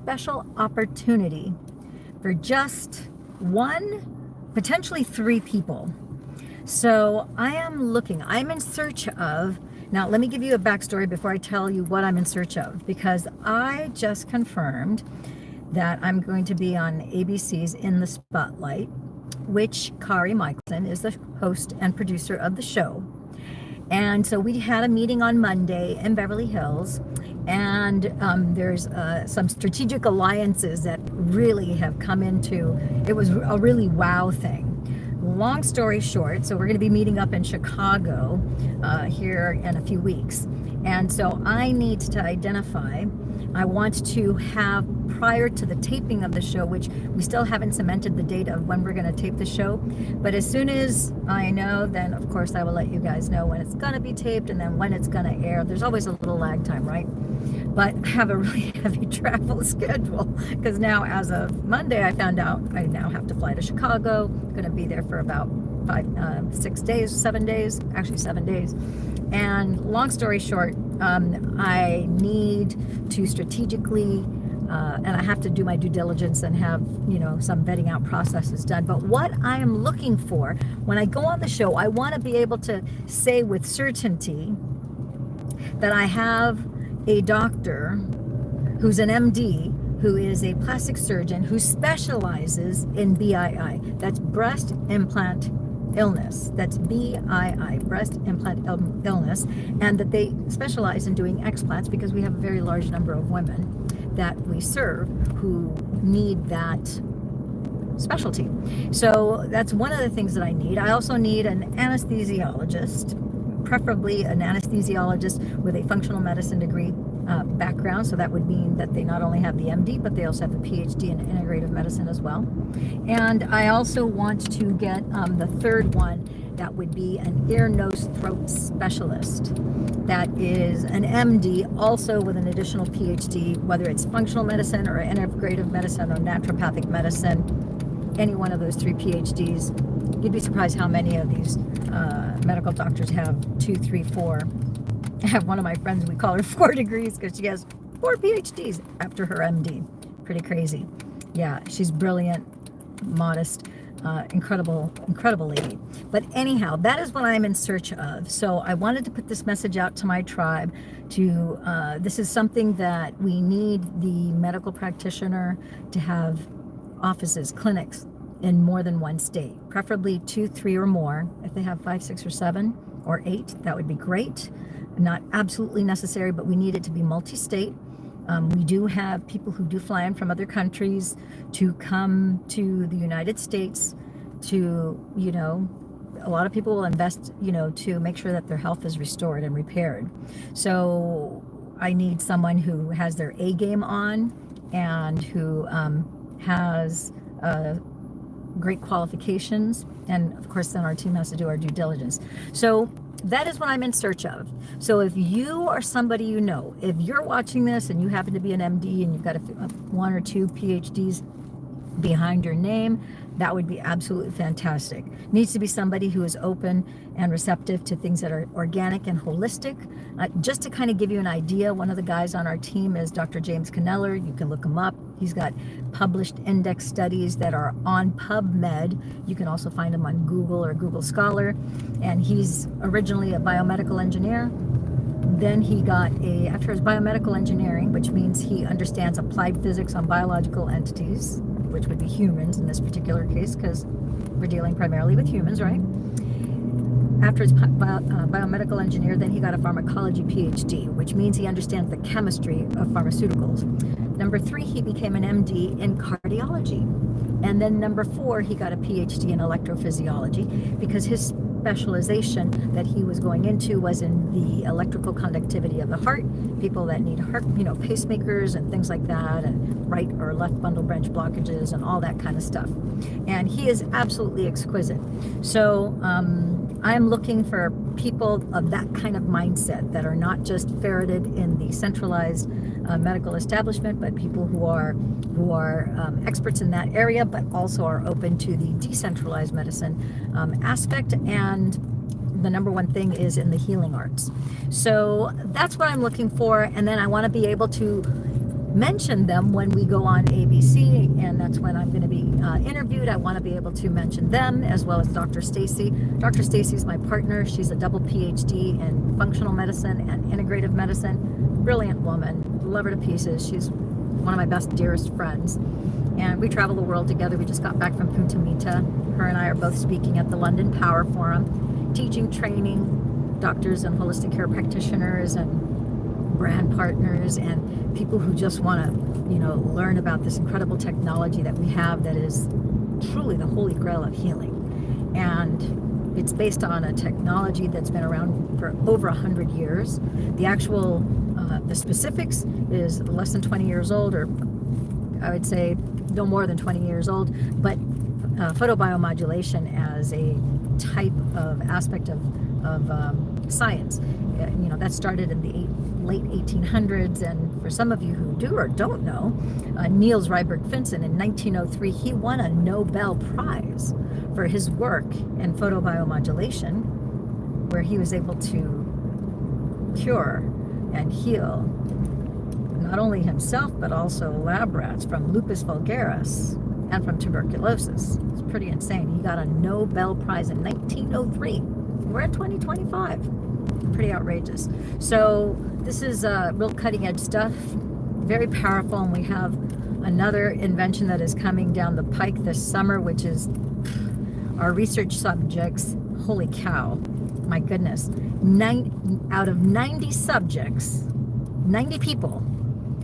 special opportunity for just one, potentially 3 people. So I'm in search of, now let me give you a backstory before I tell you what I'm in search of, because I just confirmed that I'm going to be on ABC's In the Spotlight, which Kari Michelson is the host and producer of the show. And so we had a meeting on Monday in Beverly Hills, and there's some strategic alliances that really have come into, it was a really wow thing. Long story short, so we're going to be meeting up in Chicago here in a few weeks. And so I need to identify, I want to have, prior to the taping of the show, which we still haven't cemented the date of when we're going to tape the show, but as soon as I know, then of course I will let you guys know when it's going to be taped and then when it's going to air. There's always a little lag time, right? But I have a really heavy travel schedule because now, as of Monday, I found out I now have to fly to Chicago. I'm going to be there for about 7 days, actually 7 days. And long story short, I need to strategically, and I have to do my due diligence and have, some vetting out processes done. But what I am looking for when I go on the show, I want to be able to say with certainty that I have a doctor who's an MD, who is a plastic surgeon who specializes in BII. That's breast implant illness. That's BII, breast implant illness, and that they specialize in doing explants because we have a very large number of women that we serve who need that specialty. So that's one of the things that I need. I also need an anesthesiologist, preferably an anesthesiologist with a functional medicine degree background. So that would mean that they not only have the MD, but they also have a PhD in integrative medicine as well. And I also want to get the third one, that would be an ear, nose, throat specialist. That is an MD, also with an additional PhD, whether it's functional medicine or integrative medicine or naturopathic medicine, any one of those 3 PhDs. You'd be surprised how many of these medical doctors have 2, 3, 4. I have one of my friends, we call her 4 degrees because she has 4 PhDs after her MD. Pretty crazy. Yeah, she's brilliant, modest, incredible lady. But anyhow, that is what I'm in search of. So I wanted to put this message out to my tribe to, this is something that we need the medical practitioner to have offices, clinics in more than one state, preferably 2, 3 or more. If they have 5, 6 or 7 or 8, that would be great. Not absolutely necessary, but we need it to be multi-state. We do have people who do fly in from other countries to come to the United States to, a lot of people will invest, to make sure that their health is restored and repaired. So I need someone who has their A game on and who has great qualifications. And of course, then our team has to do our due diligence. So that is what I'm in search of. So if you are somebody if you're watching this and you happen to be an MD and you've got 1 or 2 PhDs behind your name, that would be absolutely fantastic. Needs to be somebody who is open and receptive to things that are organic and holistic. Just to kind of give you an idea, one of the guys on our team is Dr. James Canneller. You can look him up. He's got published index studies that are on PubMed. You can also find him on Google or Google Scholar. And he's originally a biomedical engineer. Then he got after his biomedical engineering, which means he understands applied physics on biological entities, which would be humans in this particular case, because we're dealing primarily with humans, right? After his biomedical engineer, then he got a pharmacology PhD, which means he understands the chemistry of pharmaceuticals. Number 3, he became an MD in cardiology. And then number 4, he got a PhD in electrophysiology because his specialization that he was going into was in the electrical conductivity of the heart, people that need heart, pacemakers and things like that, and right or left bundle branch blockages and all that kind of stuff. And he is absolutely exquisite. So I'm looking for people of that kind of mindset that are not just ferreted in the centralized medical establishment, but people who are experts in that area, but also are open to the decentralized medicine aspect. And the number one thing is in the healing arts. So that's what I'm looking for. And then I want to be able to mention them when we go on ABC, and that's when I'm going to be interviewed. I want to be able to mention them as well as Dr. Stacy. Dr. Stacy is my partner. She's a double PhD in functional medicine and integrative medicine. Brilliant woman. Love her to pieces. She's one of my best, dearest friends. And we travel the world together. We just got back from Punta Mita. Her and I are both speaking at the London Power Forum, teaching, training doctors and holistic care practitioners and brand partners and people who just want to, learn about this incredible technology that we have that is truly the holy grail of healing. And it's based on a technology that's been around for over 100 years. The actual, the specifics is less than 20 years old, or I would say no more than 20 years old, but photobiomodulation as a type of aspect of science. That started in the late 1800s, and for some of you who do or don't know, Niels Rydberg-Finsen in 1903, he won a Nobel Prize for his work in photobiomodulation, where he was able to cure and heal not only himself, but also lab rats from lupus vulgaris and from tuberculosis. It's pretty insane. He got a Nobel Prize in 1903. We're at 2025. Pretty outrageous. So this is real cutting edge stuff, very powerful, and we have another invention that is coming down the pike this summer, which is our research subjects. Holy cow, my goodness. Out of 90 subjects, 90 people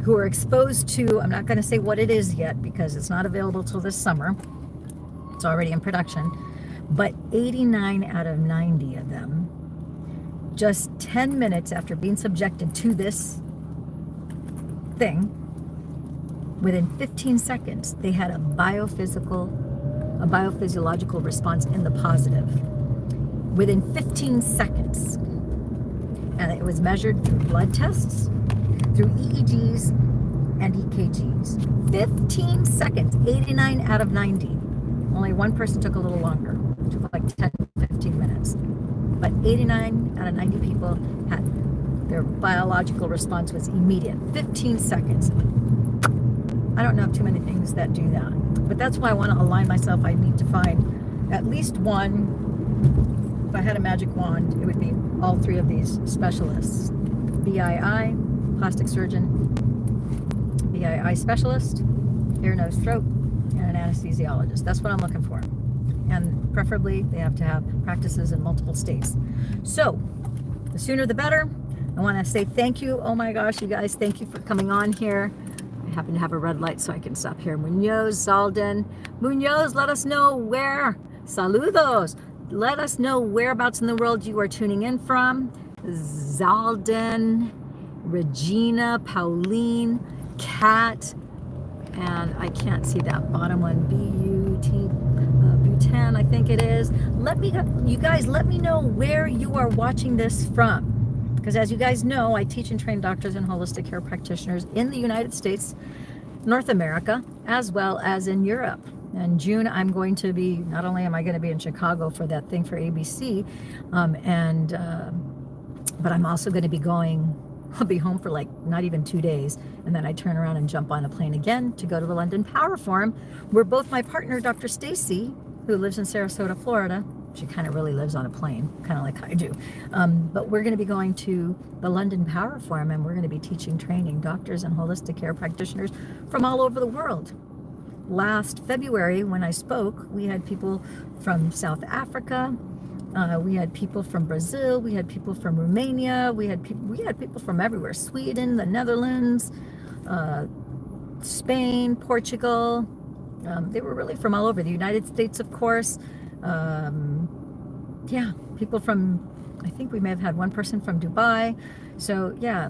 who are exposed to, I'm not going to say what it is yet because it's not available till this summer. It's already in production. But 89 out of 90 of them, just 10 minutes after being subjected to this thing, within 15 seconds, they had a biophysiological response in the positive. Within 15 seconds. And it was measured through blood tests, through EEGs and EKGs. 15 seconds, 89 out of 90. Only one person took a little longer. It took like 10, 15 minutes. But 89 out of 90 people had their biological response was immediate. 15 seconds. I don't know of too many things that do that. But that's why I want to align myself. I need to find at least one. If I had a magic wand, it would be all three of these specialists. BII, plastic surgeon, BII specialist, ear, nose, throat, and an anesthesiologist. That's what I'm looking for. And preferably they have to have practices in multiple states. So the sooner the better. I want to say thank you. Oh my gosh, you guys, thank you for coming on here. I happen to have a red light so I can stop here. Munoz, Zalden. Munoz, let us know where. Saludos. Let us know whereabouts in the world you are tuning in from. Zalden, Regina, Pauline, Kat, and I can't see that bottom one. B-U-T, Bhutan, I think it is. You guys, let me know where you are watching this from. Because as you guys know, I teach and train doctors and holistic care practitioners in the United States, North America, as well as in Europe. In June, I'm going to be, not only am I going to be in Chicago for that thing for ABC, but I'm also going to be I'll be home for like not even 2 days. And then I turn around and jump on a plane again to go to the London Power Forum, where both my partner, Dr. Stacy, who lives in Sarasota, Florida, she kind of really lives on a plane, kind of like I do. But we're going to be going to the London Power Forum, and we're going to be teaching, training doctors and holistic care practitioners from all over the world. Last February, when I spoke, we had people from South Africa, we had people from Brazil, we had people from Romania, we had people from everywhere. Sweden, the Netherlands, Spain, Portugal. They were really from all over. The United States, of course. Yeah, people from, I think we may have had one person from Dubai. So yeah,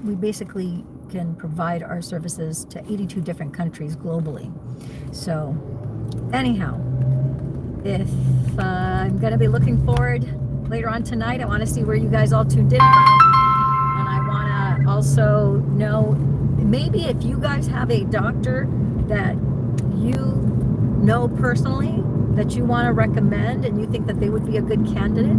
we basically can provide our services to 82 different countries globally. So anyhow, if I'm going to be looking forward later on tonight, I want to see where you guys all tuned in from. And I want to also know, maybe if you guys have a doctor that you know personally that you want to recommend and you think that they would be a good candidate,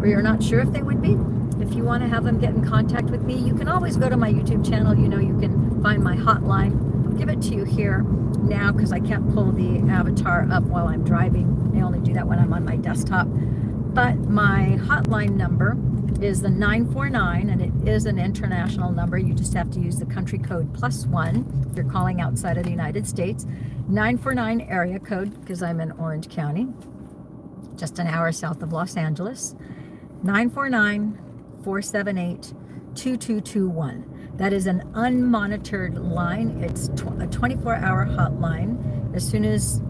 or you're not sure if they would be, if you want to have them get in contact with me, you can always go to my YouTube channel. You know, you can find my hotline. I'll give it to you here now because I can't pull the avatar up while I'm driving. I only do that when I'm on my desktop. But my hotline number is the 949, and it is an international number. You just have to use the country code +1 if you're calling outside of the United States. 949 area code, because I'm in Orange County, just an hour south of Los Angeles. 949-478-2221. That is an unmonitored line. It's a 24-hour hotline. As soon as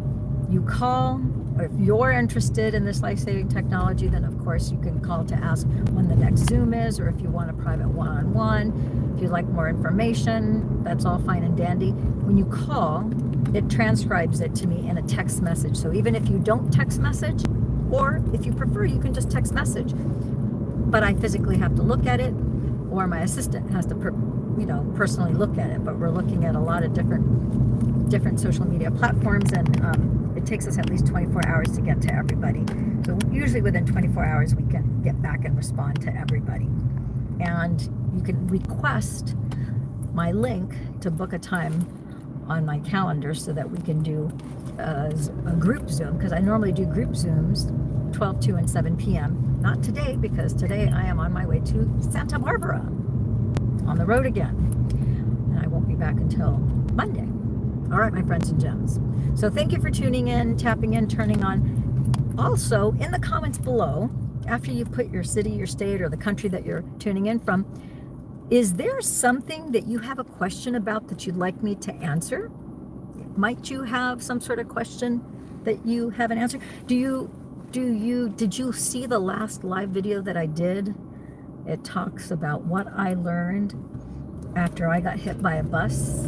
you call, or if you're interested in this life-saving technology, then of course you can call to ask when the next Zoom is, or if you want a private one-on-one, if you'd like more information, that's all fine and dandy. When you call, it transcribes it to me in a text message. So even if you don't text message, or if you prefer, you can just text message. But I physically have to look at it, or my assistant has to, personally look at it. But we're looking at a lot of different social media platforms, and it takes us at least 24 hours to get to everybody. So usually within 24 hours, we can get back and respond to everybody. And you can request my link to book a time on my calendar so that we can do a group Zoom, because I normally do group Zooms 12, 2, and 7 p.m. Not today, because today I am on my way to Santa Barbara, on the road again. And I won't be back until Monday. All right, my friends and gems. So thank you for tuning in, tapping in, turning on. Also, in the comments below, after you put your city, your state, or the country that you're tuning in from, is there something that you have a question about that you'd like me to answer? Might you have some sort of question that you haven't answered? Did you see the last live video that I did? It talks about what I learned after I got hit by a bus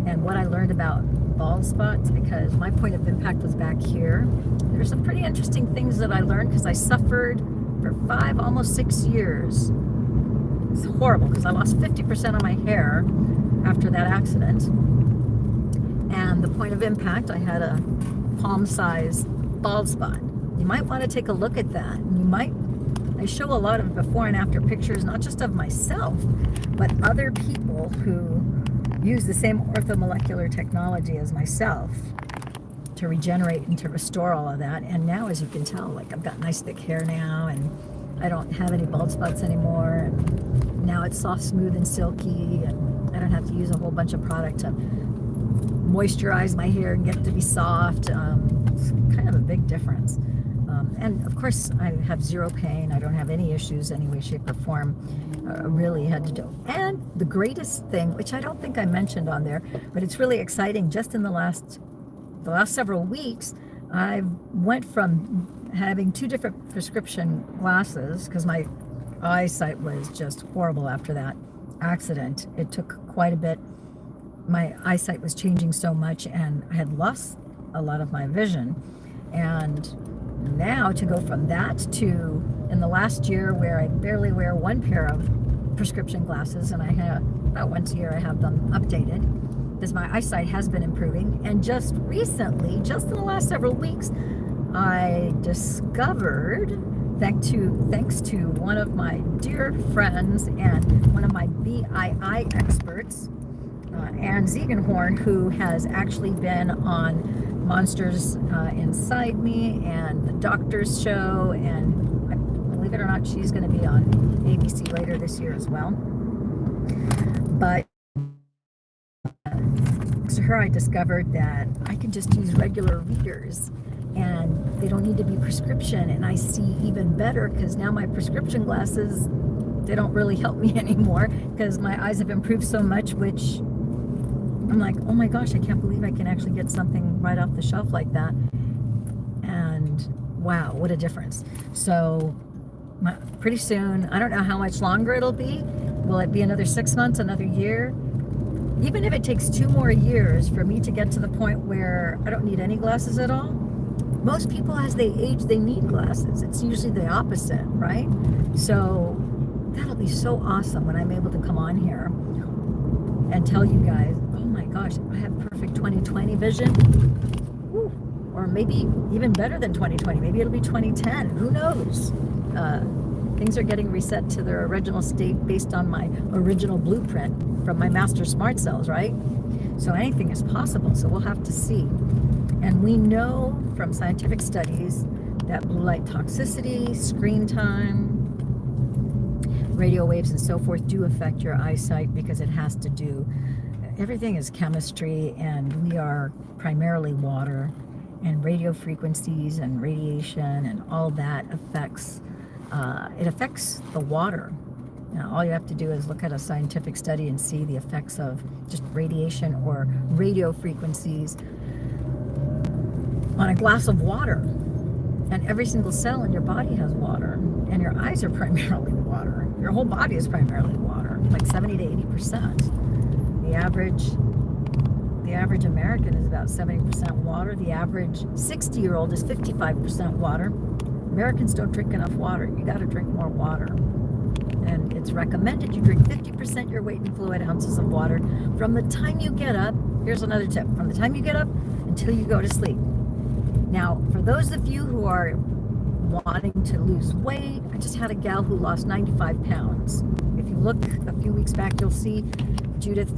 and what I learned about bald spots, because my point of impact was back here. There's some pretty interesting things that I learned because I suffered for 5, almost 6 years. It's horrible because I lost 50% of my hair after that accident. And the point of impact, I had a palm-sized bald spot. You might want to take a look at that. I show a lot of before and after pictures, not just of myself, but other people who use the same orthomolecular technology as myself to regenerate and to restore all of that. And now, as you can tell, like, I've got nice thick hair now, and I don't have any bald spots anymore. And now it's soft, smooth, and silky, and I don't have to use a whole bunch of product to moisturize my hair and get it to be soft. It's kind of a big difference. And of course, I have zero pain. I don't have any issues any way, shape, or form. Really had to do. And the greatest thing, which I don't think I mentioned on there, but it's really exciting, just in the last several weeks, I went from having 2 different prescription glasses, because my eyesight was just horrible after that accident. It took quite a bit. My eyesight was changing so much, and I had lost a lot of my vision. And now to go from that to, in the last year, where I barely wear 1 pair of prescription glasses, and I have about once a year I have them updated, because my eyesight has been improving. And just recently, just in the last several weeks, I discovered, thanks to one of my dear friends and one of my BII experts, Ann Ziegenhorn, who has actually been on Monsters Inside Me and The Doctor's Show, and believe it or not, she's going to be on ABC later this year as well. But thanks to her, I discovered that I can just use regular readers, and they don't need to be prescription, and I see even better, because now my prescription glasses, they don't really help me anymore, because my eyes have improved so much, which I'm like, oh my gosh, I can't believe I can actually get something right off the shelf like that. And wow, what a difference. So pretty soon, I don't know how much longer it'll be. Will it be another 6 months, another year? Even if it takes 2 more years for me to get to the point where I don't need any glasses at all. Most people, as they age, they need glasses. It's usually the opposite, right? So that'll be so awesome when I'm able to come on here and tell you guys, oh my gosh, I have perfect 20/20 vision. Woo. Or maybe even better than 20/20. Maybe it'll be 20/10. Who knows? Things are getting reset to their original state based on my original blueprint from my master smart cells, right? So anything is possible. So we'll have to see. And we know from scientific studies that blue light toxicity, screen time, radio waves and so forth do affect your eyesight because it has to do, everything is chemistry, and we are primarily water, and radio frequencies and radiation and all that affects, it affects the water. Now, all you have to do is look at a scientific study and see the effects of just radiation or radio frequencies on a glass of water. And every single cell in your body has water, and your eyes are primarily water. Your whole body is primarily water, like 70 to 80%. The average American is about 70% water. The average 60-year-old is 55% water. Americans don't drink enough water. You got to drink more water. And it's recommended you drink 50% your weight in fluid ounces of water from the time you get up. Here's another tip. From the time you get up until you go to sleep. Now, for those of you who are wanting to lose weight, I just had a gal who lost 95 pounds. If you look a few weeks back, you'll see Judith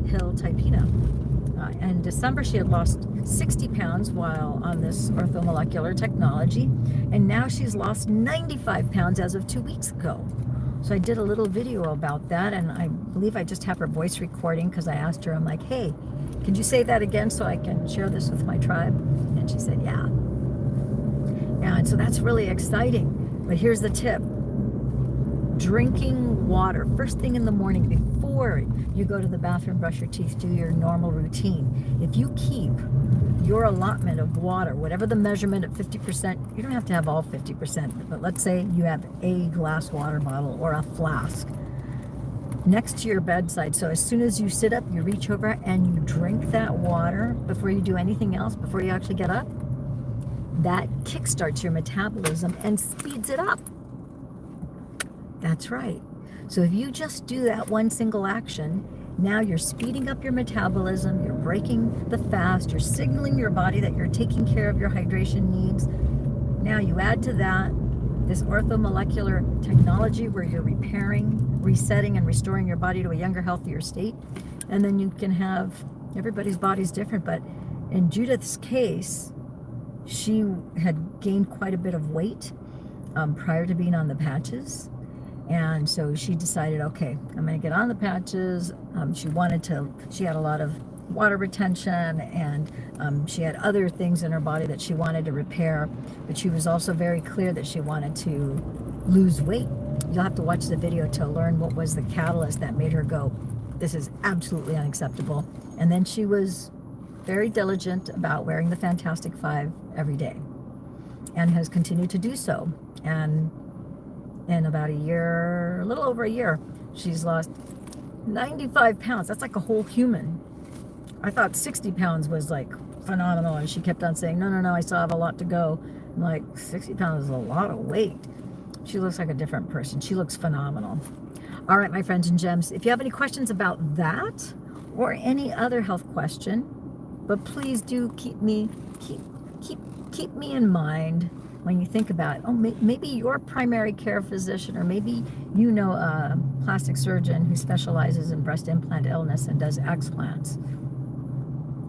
Hill Typina. In December, she had lost 60 pounds while on this orthomolecular technology, and now she's lost 95 pounds as of 2 weeks ago. So I did a little video about that, and I believe I just have her voice recording because I asked her, I'm like, hey, could you say that again so I can share this with my tribe? And she said, yeah. And so that's really exciting. But here's the tip. Drinking water first thing in the morning before you go to the bathroom, brush your teeth, do your normal routine. If you keep your allotment of water, whatever the measurement at 50%, you don't have to have all 50%, but let's say you have a glass water bottle or a flask next to your bedside. So as soon as you sit up, you reach over and you drink that water before you do anything else, before you actually get up. That kickstarts your metabolism and speeds it up. That's right. So if you just do that one single action, now you're speeding up your metabolism, you're breaking the fast, you're signaling your body that you're taking care of your hydration needs. Now you add to that this orthomolecular technology where you're repairing, resetting, and restoring your body to a younger, healthier state. And then you can have, everybody's body's different, but in Judith's case, she had gained quite a bit of weight prior to being on the patches. And so she decided, okay, I'm going to get on the patches. She had a lot of water retention, and she had other things in her body that she wanted to repair, but she was also very clear that she wanted to lose weight. You'll have to watch the video to learn what was the catalyst that made her go, this is absolutely unacceptable. And then she was very diligent about wearing the Fantastic Five every day and has continued to do so. And in about a year, a little over a year, she's lost 95 pounds. That's like a whole human. I thought 60 pounds was like phenomenal, and she kept on saying, no, I still have a lot to go. I'm like, 60 pounds is a lot of weight. She looks like a different person. She looks phenomenal. All right, my friends and gems, if you have any questions about that or any other health question, but please do keep me in mind when you think about, oh, maybe your primary care physician, or maybe you know a plastic surgeon who specializes in breast implant illness and does explants,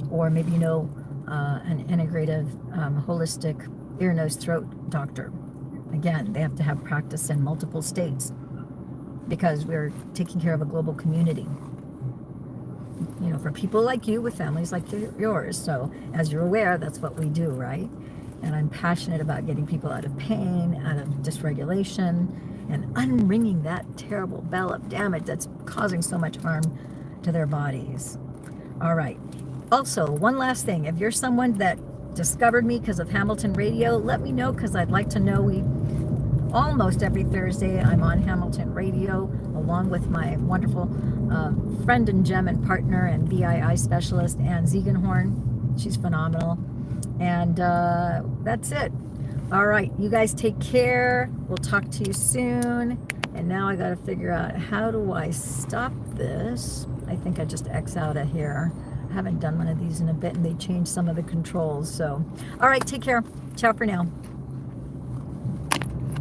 or maybe you know an integrative, holistic ear, nose, throat doctor. Again, they have to have practice in multiple states because we're taking care of a global community. You know, for people like you with families like yours. So as you're aware, that's what we do, right? And I'm passionate about getting people out of pain, out of dysregulation, and unringing that terrible bell of damage that's causing so much harm to their bodies. All right. Also, one last thing. If you're someone that discovered me because of Hamilton Radio, let me know, because I'd like to know. Almost every Thursday, I'm on Hamilton Radio, along with my wonderful friend and gem and partner and VII specialist, Ann Ziegenhorn. She's phenomenal. And that's it. All right, you guys take care. We'll talk to you soon. And now I got to figure out, how do I stop this? I think I just X out of here. I haven't done one of these in a bit, and they changed some of the controls. So, all right, take care. Ciao for now.